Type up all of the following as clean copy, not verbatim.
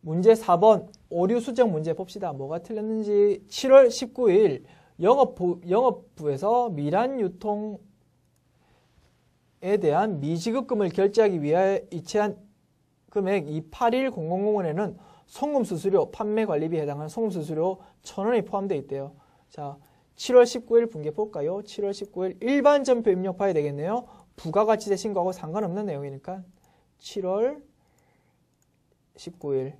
문제 4번 오류 수정 문제 봅시다. 뭐가 틀렸는지. 7월 19일 영업부에서 미란 유통에 대한 미지급금을 결제하기 위하여 이체한 금액 281000원에는 송금수수료, 판매관리비에 해당하는 송금수수료 1000원이 포함되어 있대요. 자, 7월 19일 분계 볼까요? 7월 19일 일반 전표 입력 봐야 되겠네요. 부가가치세 신고하고 상관없는 내용이니까 7월 19일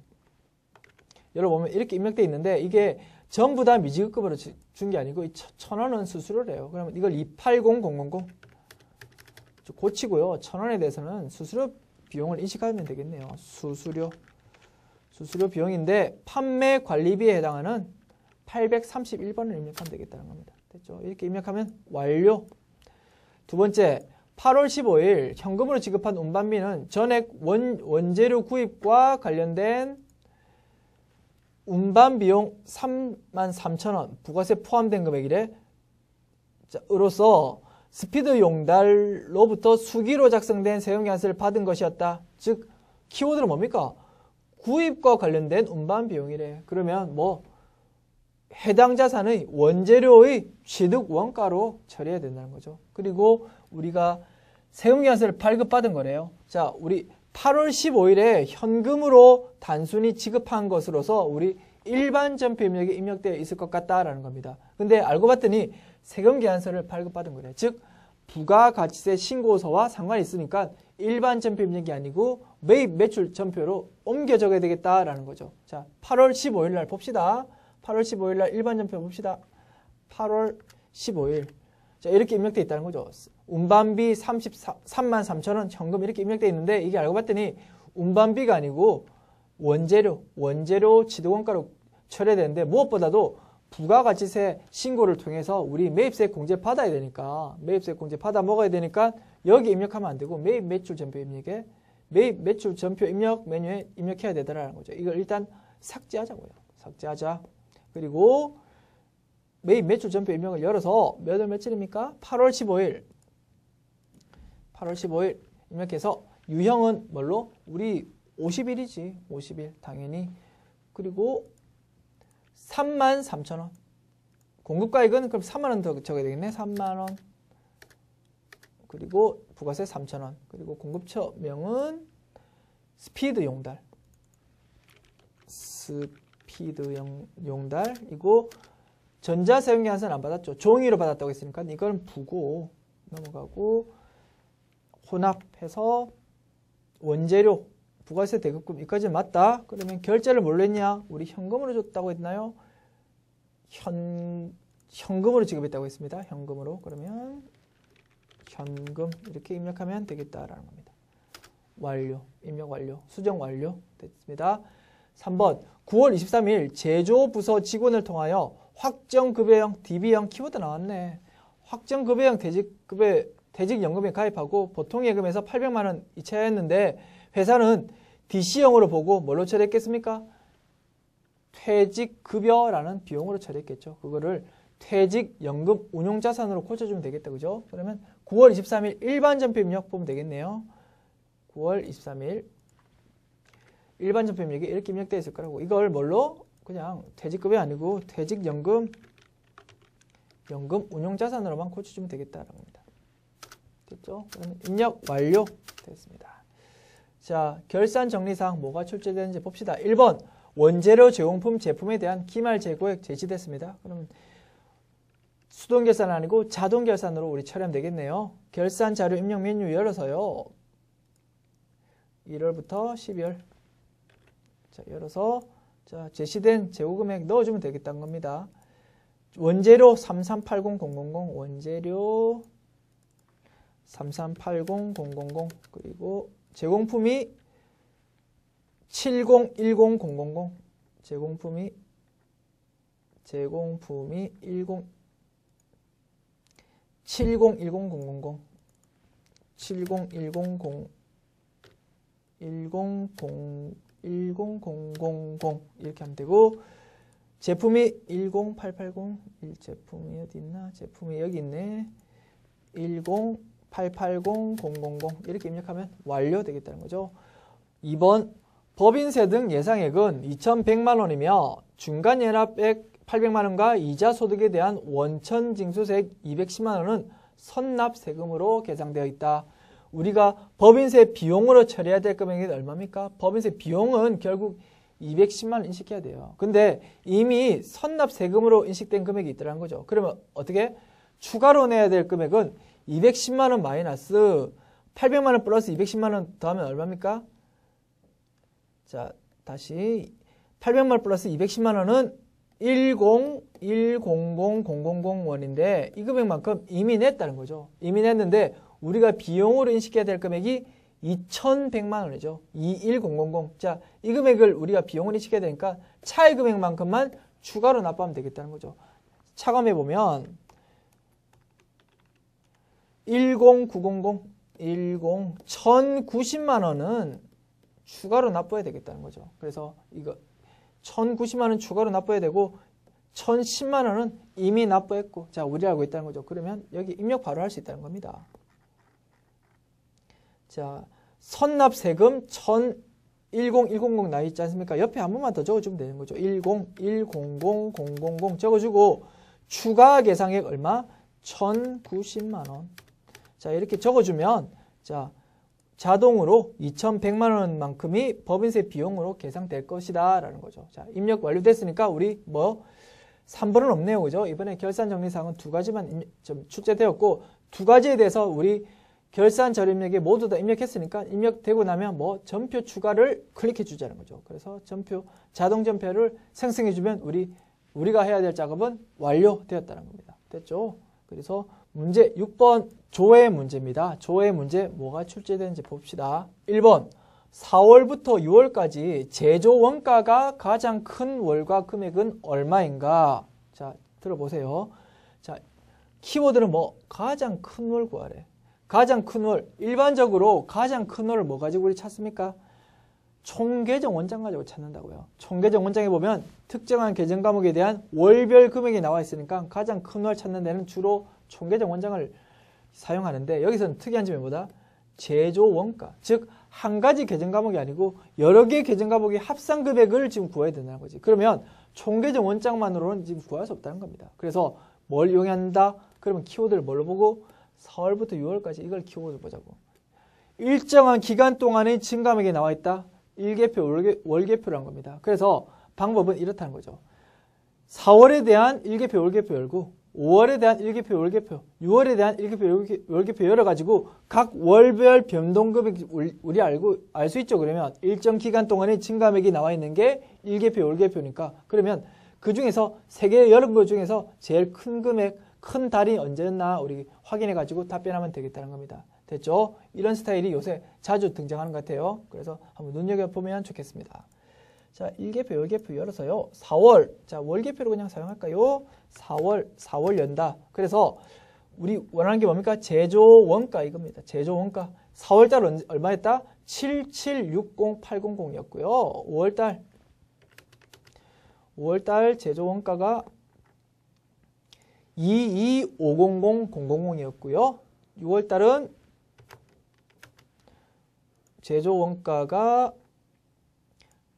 여러분 보면 이렇게 입력되어 있는데 이게 전부 다 미지급금으로 준 게 아니고 1000원은 수수료래요. 그러면 이걸 280000 고치고요. 1000원에 대해서는 수수료 비용을 인식하면 되겠네요. 수수료 비용인데 판매 관리비에 해당하는 831번을 입력하면 되겠다는 겁니다. 됐죠? 이렇게 입력하면 완료. 두 번째, 8월 15일 현금으로 지급한 운반비는 전액 원재료 구입과 관련된 운반비용 33,000원 부가세 포함된 금액이래. 자, 으로써 스피드 용달로부터 수기로 작성된 세금계산서를 받은 것이었다. 즉 키워드는 뭡니까? 구입과 관련된 운반 비용이래. 그러면 뭐 해당 자산의 원재료의 취득 원가로 처리해야 된다는 거죠. 그리고 우리가 세금계산서를 발급받은 거래요. 자, 우리 8월 15일에 현금으로 단순히 지급한 것으로서 우리 일반 전표 입력에 입력되어 있을 것 같다라는 겁니다. 근데 알고 봤더니 세금계산서를 발급받은 거래요. 즉 부가가치세 신고서와 상관이 있으니까 일반 전표 입력이 아니고 매입 매출 전표로 옮겨 적어야 되겠다라는 거죠. 자, 8월 15일 날 봅시다. 8월 15일 날 일반 전표 봅시다. 8월 15일. 자, 이렇게 입력되어 있다는 거죠. 운반비 33,000원 현금 이렇게 입력되어 있는데 이게 알고 봤더니 운반비가 아니고 원재료 취득원가로 처리해야 되는데 무엇보다도 부가가치세 신고를 통해서 우리 매입세 공제 받아야 되니까 매입세 공제 받아 먹어야 되니까 여기 입력하면 안 되고 매입 매출 전표 입력에 매입 매출 전표 입력 메뉴에 입력해야 되더라는 거죠. 이걸 일단 삭제하자고요. 삭제하자. 그리고 매입 매출 전표 입력을 열어서 몇 월 며칠입니까? 8월 15일. 8월 15일 입력해서 유형은 뭘로? 우리 50일이지. 50일 당연히. 그리고 33,000원. 공급가액은 그럼 3만원 더 적어야 되겠네. 3만원. 그리고 부가세 3,000원. 그리고 공급처명은 스피드 용달. 스피드 용달이고 전자세금계산서는 안 받았죠. 종이로 받았다고 했으니까 이건 부고 넘어가고 혼합해서 원재료 부가세 대급금 여기까지 맞다. 그러면 결제를 뭘로 했냐? 우리 현금으로 줬다고 했나요? 현금으로 지급했다고 했습니다. 현금으로. 그러면 현금 이렇게 입력하면 되겠다라는 겁니다. 완료. 입력 완료. 수정 완료. 됐습니다. 3번 9월 23일 제조부서 직원을 통하여 확정급여형 DB형 키워드 나왔네. 확정급여형 퇴직연금에 가입하고 보통예금에서 800만원 이체했는데 회사는 DC형으로 보고 뭘로 처리했겠습니까? 퇴직급여라는 비용으로 처리했겠죠. 그거를 퇴직연금 운용자산으로 고쳐주면 되겠다. 그죠? 그러면 9월 23일 일반 전표 입력 보면 되겠네요. 9월 23일 일반 전표 입력이 이렇게 입력되어 있을 거라고. 이걸 뭘로? 그냥 퇴직급여 아니고 퇴직연금 운용자산으로만 고쳐주면 되겠다라는 겁니다. 됐죠? 그러면 입력 완료 됐습니다. 자, 결산 정리사항 뭐가 출제되는지 봅시다. 1번 원재료 제공품 제품에 대한 기말 재고액 제시됐습니다. 그러면 수동결산 아니고 자동결산으로 우리 처리하면 되겠네요. 결산 자료 입력 메뉴 열어서요. 1월부터 12월 자, 열어서 자, 제시된 재고금액 넣어주면 되겠다는 겁니다. 원재료 3380000 원재료 3380000 그리고 제공품이 7010000 제공품이 7010000 이렇게 하면 되고 제품이 10880 제품이 어디 있나? 제품이 여기 있네. 1088000 이렇게 입력하면 완료되겠다는 거죠. 2번 법인세 등 예상액은 2,100만 원이며 중간연합액 800만 원과 이자 소득에 대한 원천 징수세액 210만 원은 선납 세금으로 계상되어 있다. 우리가 법인세 비용으로 처리해야 될 금액이 얼마입니까? 법인세 비용은 결국 210만 원 인식해야 돼요. 근데 이미 선납 세금으로 인식된 금액이 있더라는 거죠. 그러면 어떻게? 추가로 내야 될 금액은 210만 원 마이너스 800만 원 플러스 210만 원 더하면 얼마입니까? 자, 다시 800만 원 플러스 210만 원은 1010000원인데 이 금액만큼 이미 냈다는 거죠. 이미 냈는데 우리가 비용으로 인식해야 될 금액이 2,100만 원이죠. 21000. 자, 이 금액을 우리가 비용으로 인식해야 되니까 차액 금액만큼만 추가로 납부하면 되겠다는 거죠. 차감해 보면 109000 원은 추가로 납부해야 되겠다는 거죠. 그래서 이거 1,090만 원 추가로 납부해야 되고 1,010만 원은 이미 납부했고 자, 우리 알고 있다는 거죠. 그러면 여기 입력 바로 할 수 있다는 겁니다. 자, 선납세금 1,100 나와 있지 않습니까? 옆에 한 번만 더 적어주면 되는 거죠. 1010000 적어주고 추가 계상액 얼마? 1,090만 원. 자, 이렇게 적어주면 자, 자동으로 2,100만 원만큼이 법인세 비용으로 계상될 것이다 라는 거죠. 자, 입력 완료됐으니까 우리 뭐 3번은 없네요. 그죠? 이번에 결산정리사항은 두 가지만 좀 출제되었고 두 가지에 대해서 우리 결산 저입력에 모두 다 입력했으니까 입력되고 나면 뭐 전표 추가를 클릭해 주자는 거죠. 그래서 전표 자동 전표를 생성해 주면 우리가 해야 될 작업은 완료되었다는 겁니다. 됐죠? 그래서 문제 6번 조회 문제입니다. 조회 문제 뭐가 출제되는지 봅시다. 1번 4월부터 6월까지 제조 원가가 가장 큰 월과 금액은 얼마인가? 자, 들어보세요. 자, 키워드는 뭐 가장 큰 월 구하래. 가장 큰 월. 일반적으로 가장 큰 월을 뭐 가지고 우리 찾습니까? 총계정 원장 가지고 찾는다고요. 총계정 원장에 보면 특정한 계정 과목에 대한 월별 금액이 나와 있으니까 가장 큰 월 찾는 데는 주로 총계정 원장을 사용하는데 여기서는 특이한 점이 뭐다? 제조 원가. 즉 한 가지 계정 과목이 아니고 여러 개의 계정 과목의 합산 금액을 지금 구해야 된다는 거지. 그러면 총계정 원장만으로는 지금 구할 수 없다는 겁니다. 그래서 뭘 이용한다? 그러면 키워드를 뭘로 보고 4월부터 6월까지 이걸 키워드 보자고. 일정한 기간 동안의 증감액이 나와 있다. 일개표, 월개표라는 겁니다. 그래서 방법은 이렇다는 거죠. 4월에 대한 일개표, 월개표 열고 5월에 대한 일개표, 월개표, 6월에 대한 일개표, 월개표 열어가지고 각 월별 변동금액 우리 알 수 있죠. 그러면 일정 기간 동안의 증감액이 나와 있는 게 일개표, 월개표니까 그러면 그 중에서 세 개의 여러 거 중에서 제일 큰 금액, 큰 달이 언제였나 우리 확인해가지고 답변하면 되겠다는 겁니다. 됐죠? 이런 스타일이 요새 자주 등장하는 것 같아요. 그래서 한번 눈여겨보면 좋겠습니다. 자, 일개표, 월개표 열어서요. 4월. 자, 월개표로 그냥 사용할까요? 4월 연다. 그래서 우리 원하는 게 뭡니까? 제조 원가 이겁니다. 제조 원가. 4월달 얼마였다? 7760800이었고요. 5월달 제조 원가가 2250000이었고요. 6월달은 제조 원가가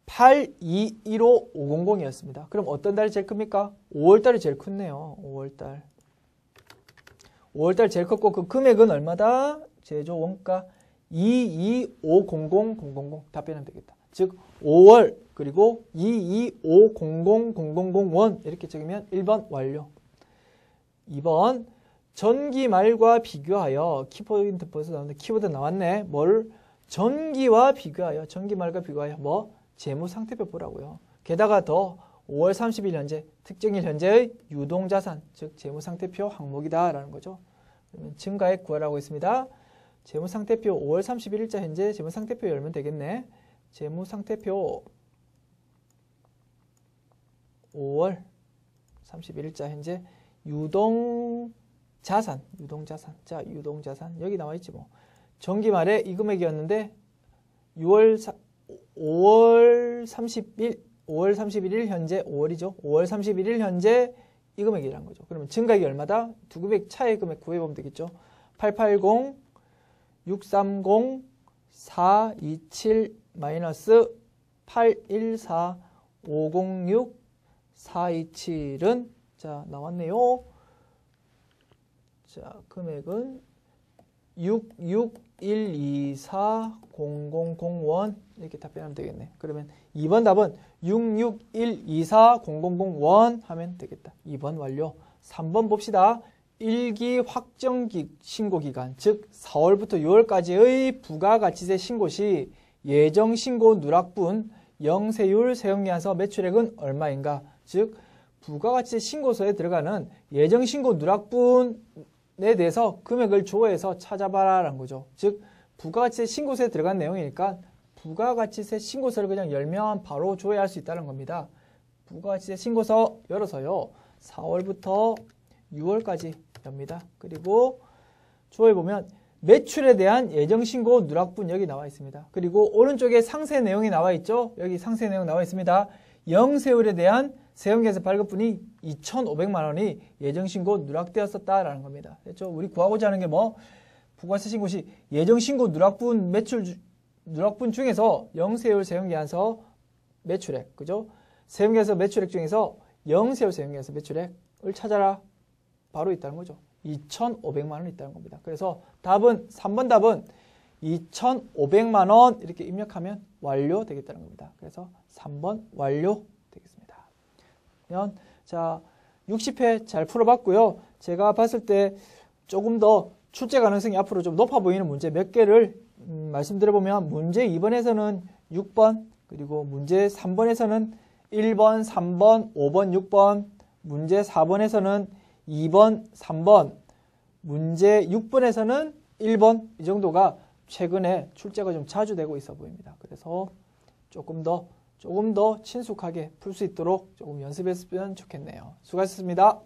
8215,500이었습니다. 그럼 어떤 달이 제일 큽니까? 5월달이 제일 컸네요. 5월달 제일 컸고 그 금액은 얼마다? 제조 원가 2250000 답변하면 되겠다. 즉 5월 그리고 2250000원 이렇게 적으면 1번 완료. 2번 전기 말과 비교하여 키포인트 벌써 나오는데 키워드 나왔네. 뭘? 전기와 비교하여 전기 말과 비교하여 뭐? 재무상태표 보라고요. 게다가 더 5월 30일 현재 특정일 현재의 유동자산 즉 재무상태표 항목이다 라는 거죠. 그러면 증가액 구하라고 했습니다. 재무상태표 5월 31일자 현재 재무상태표 열면 되겠네. 재무상태표 5월 31일자 현재 유동자산. 자, 유동자산. 여기 나와 있지 뭐. 전기 말에 이 금액이었는데 5월 31일 현재 5월이죠. 5월 31일 현재 이 금액이라는 거죠. 그러면 증가액이 얼마다? 두 금액 차의 금액 구해보면 되겠죠. 880, 630, 427 마이너스 814-506-427은 자, 나왔네요. 자, 금액은 661240001 이렇게 답변하면 되겠네. 그러면 2번 답은 661240001 하면 되겠다. 2번 완료. 3번 봅시다. 1기 확정 신고 기간, 즉 4월부터 6월까지의 부가가치세 신고 시 예정 신고 누락분 영세율 세액계산서 매출액은 얼마인가? 즉 부가가치세 신고서에 들어가는 예정 신고 누락분에 대해서 금액을 조회해서 찾아봐라 라는 거죠. 즉 부가가치세 신고서에 들어간 내용이니까 부가가치세 신고서를 그냥 열면 바로 조회할 수 있다는 겁니다. 부가가치세 신고서 열어서요. 4월부터 6월까지 엽니다. 그리고 조회해보면 매출에 대한 예정신고 누락분 여기 나와 있습니다. 그리고 오른쪽에 상세 내용이 나와 있죠. 여기 상세 내용 나와 있습니다. 영세율에 대한 세금계산 발급분이 2,500만 원이 예정신고 누락되었었다라는 겁니다. 그렇죠? 우리 구하고자 하는 게 뭐? 부가세 신고 시 예정신고 누락분 매출 누락분 중에서 영세율 세금계산서 매출액, 그죠? 세금계산서 매출액 중에서 영세율 세금계산서 매출액을 찾아라. 바로 있다는 거죠. 2,500만 원 있다는 겁니다. 그래서 답은 3번 답은 2,500만 원 이렇게 입력하면 완료 되겠다는 겁니다. 그래서 3번 완료 되겠습니다. 그러면 자 60회 잘 풀어봤고요. 제가 봤을 때 조금 더 출제 가능성이 앞으로 좀 높아 보이는 문제 몇 개를 말씀드려보면 문제 2번에서는 6번 그리고 문제 3번에서는 1번, 3번, 5번, 6번 문제 4번에서는 2번, 3번, 문제 6번에서는 1번 이 정도가 최근에 출제가 좀 자주 되고 있어 보입니다. 그래서 조금 더 친숙하게 풀 수 있도록 조금 연습했으면 좋겠네요. 수고하셨습니다.